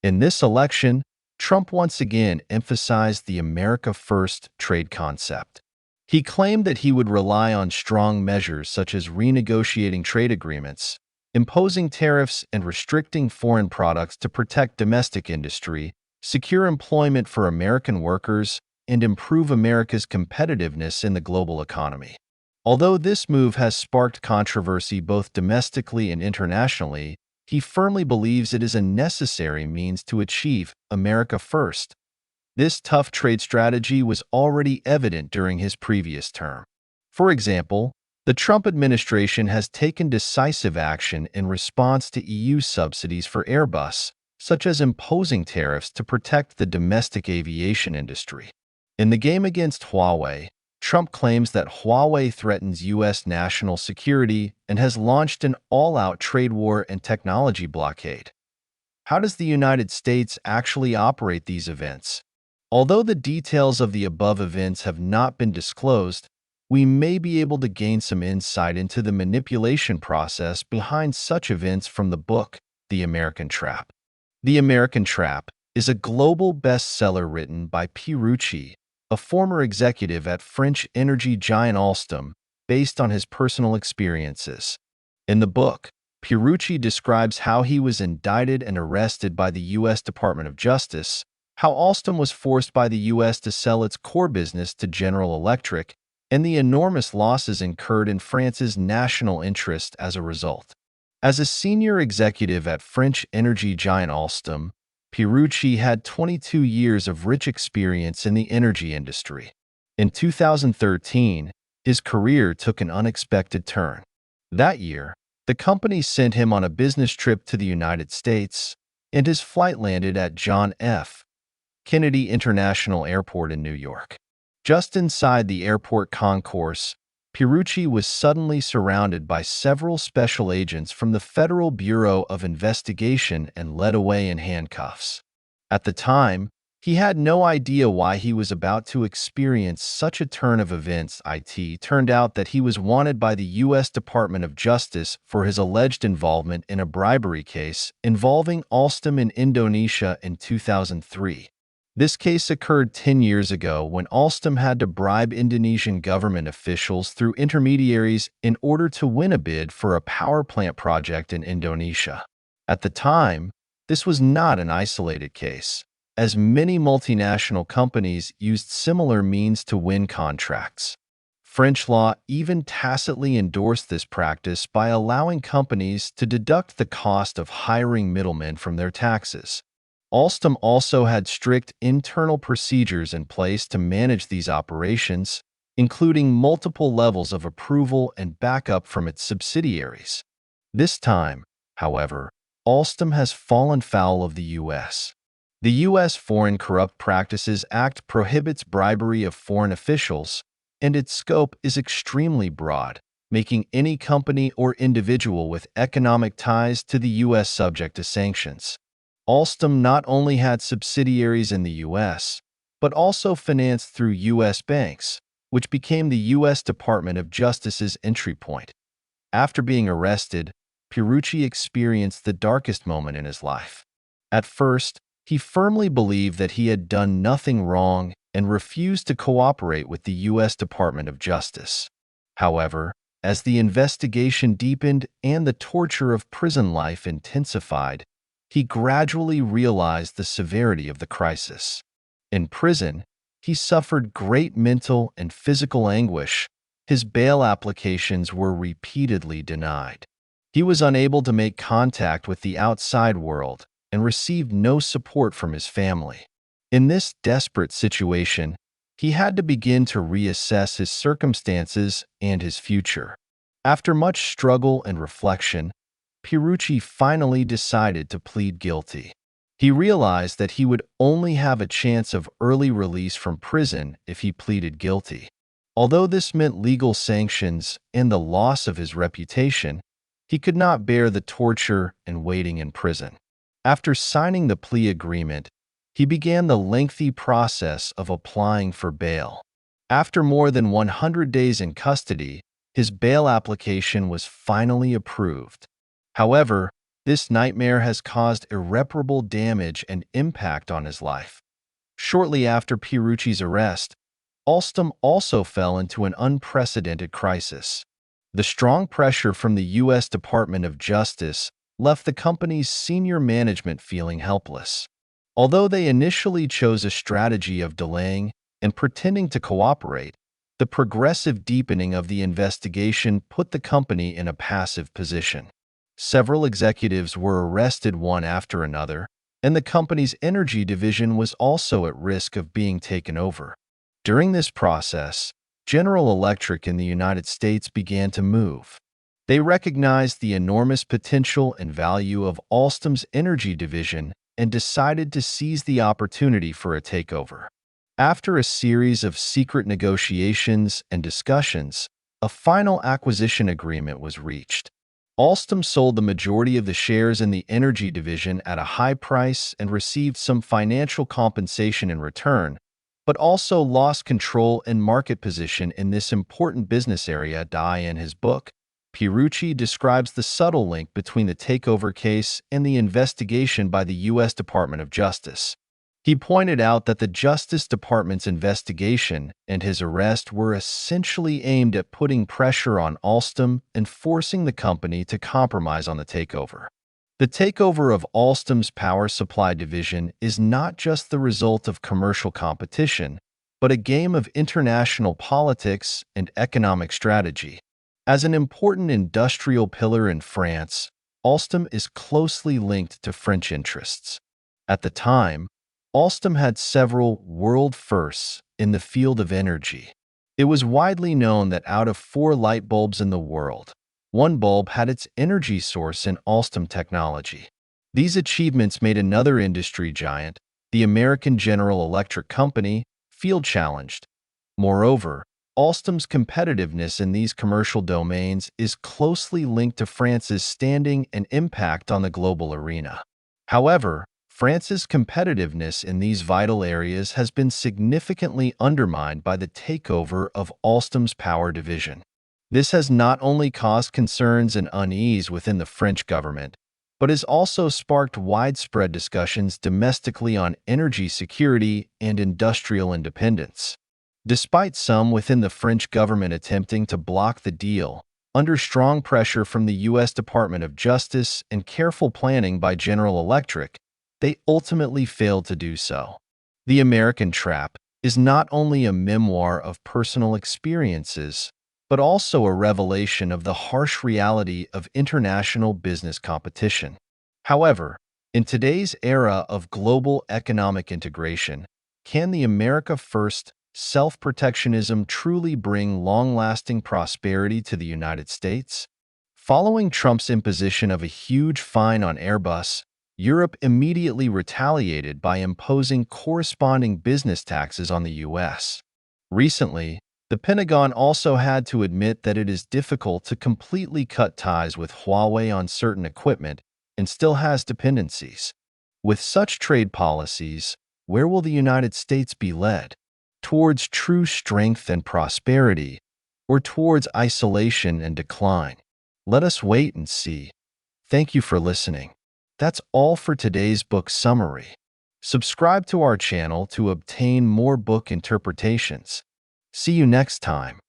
In this election, Trump once again emphasized the America First trade concept. He claimed that he would rely on strong measures such as renegotiating trade agreements, imposing tariffs, and restricting foreign products to protect domestic industry, secure employment for American workers, and improve America's competitiveness in the global economy. Although this move has sparked controversy both domestically and internationally, he firmly believes it is a necessary means to achieve America First. This tough trade strategy was already evident during his previous term. For example, the Trump administration has taken decisive action in response to EU subsidies for Airbus, such as imposing tariffs to protect the domestic aviation industry. In the game against Huawei, Trump claims that Huawei threatens U.S. national security and has launched an all-out trade war and technology blockade. How does the United States actually operate these events? Although the details of the above events have not been disclosed, we may be able to gain some insight into the manipulation process behind such events from the book, The American Trap. The American Trap is a global bestseller written by Pierucci, a former executive at French energy giant Alstom, based on his personal experiences. In the book, Pierucci describes how he was indicted and arrested by the U.S. Department of Justice, how Alstom was forced by the U.S. to sell its core business to General Electric, and the enormous losses incurred in France's national interest as a result. As a senior executive at French energy giant Alstom, Pierucci had 22 years of rich experience in the energy industry. In 2013, his career took an unexpected turn. That year, the company sent him on a business trip to the United States, and his flight landed at John F. Kennedy International Airport in New York. Just inside the airport concourse, Pierucci was suddenly surrounded by several special agents from the Federal Bureau of Investigation and led away in handcuffs. At the time, he had no idea why he was about to experience such a turn of events. It turned out that he was wanted by the U.S. Department of Justice for his alleged involvement in a bribery case involving Alstom in Indonesia in 2003. This case occurred 10 years ago when Alstom had to bribe Indonesian government officials through intermediaries in order to win a bid for a power plant project in Indonesia. At the time, this was not an isolated case, as many multinational companies used similar means to win contracts. French law even tacitly endorsed this practice by allowing companies to deduct the cost of hiring middlemen from their taxes. Alstom also had strict internal procedures in place to manage these operations, including multiple levels of approval and backup from its subsidiaries. This time, however, Alstom has fallen foul of the U.S. The U.S. Foreign Corrupt Practices Act prohibits bribery of foreign officials, and its scope is extremely broad, making any company or individual with economic ties to the U.S. subject to sanctions. Alstom not only had subsidiaries in the U.S., but also financed through U.S. banks, which became the U.S. Department of Justice's entry point. After being arrested, Pierucci experienced the darkest moment in his life. At first, he firmly believed that he had done nothing wrong and refused to cooperate with the U.S. Department of Justice. However, as the investigation deepened and the torture of prison life intensified, he gradually realized the severity of the crisis. In prison, he suffered great mental and physical anguish. His bail applications were repeatedly denied. He was unable to make contact with the outside world and received no support from his family. In this desperate situation, he had to begin to reassess his circumstances and his future. After much struggle and reflection, Pierucci finally decided to plead guilty. He realized that he would only have a chance of early release from prison if he pleaded guilty. Although this meant legal sanctions and the loss of his reputation, he could not bear the torture and waiting in prison. After signing the plea agreement, he began the lengthy process of applying for bail. After more than 100 days in custody, his bail application was finally approved. However, This nightmare has caused irreparable damage and impact on his life. Shortly after Pierucci's arrest, Alstom also fell into an unprecedented crisis. The strong pressure from the U.S. Department of Justice left the company's senior management feeling helpless. Although they initially chose a strategy of delaying and pretending to cooperate, the progressive deepening of the investigation put the company in a passive position. Several executives were arrested one after another, and the company's energy division was also at risk of being taken over. During this process, General Electric in the United States began to move. They recognized the enormous potential and value of Alstom's energy division and decided to seize the opportunity for a takeover. After a series of secret negotiations and discussions, a final acquisition agreement was reached. Alstom sold the majority of the shares in the energy division at a high price and received some financial compensation in return, but also lost control and market position in this important business area. In his book, Pierucci describes the subtle link between the takeover case and the investigation by the U.S. Department of Justice. He pointed out that the Justice Department's investigation and his arrest were essentially aimed at putting pressure on Alstom and forcing the company to compromise on the takeover. The takeover of Alstom's power supply division is not just the result of commercial competition, but a game of international politics and economic strategy. As an important industrial pillar in France, Alstom is closely linked to French interests. At the time, Alstom had several world firsts in the field of energy. It was widely known that out of 4 light bulbs in the world, one bulb had its energy source in Alstom technology. These achievements made another industry giant, the American General Electric Company, feel challenged. Moreover, Alstom's competitiveness in these commercial domains is closely linked to France's standing and impact on the global arena. However, France's competitiveness in these vital areas has been significantly undermined by the takeover of Alstom's power division. This has not only caused concerns and unease within the French government, but has also sparked widespread discussions domestically on energy security and industrial independence. Despite some within the French government attempting to block the deal, under strong pressure from the U.S. Department of Justice and careful planning by General Electric, they ultimately failed to do so. The American Trap is not only a memoir of personal experiences, but also a revelation of the harsh reality of international business competition. However, in today's era of global economic integration, can the America First self-protectionism truly bring long-lasting prosperity to the United States? Following Trump's imposition of a huge fine on Airbus, Europe immediately retaliated by imposing corresponding business taxes on the U.S. Recently, the Pentagon also had to admit that it is difficult to completely cut ties with Huawei on certain equipment and still has dependencies. With such trade policies, where will the United States be led? Towards true strength and prosperity, or towards isolation and decline? Let us wait and see. Thank you for listening. That's all for today's book summary. Subscribe to our channel to obtain more book interpretations. See you next time.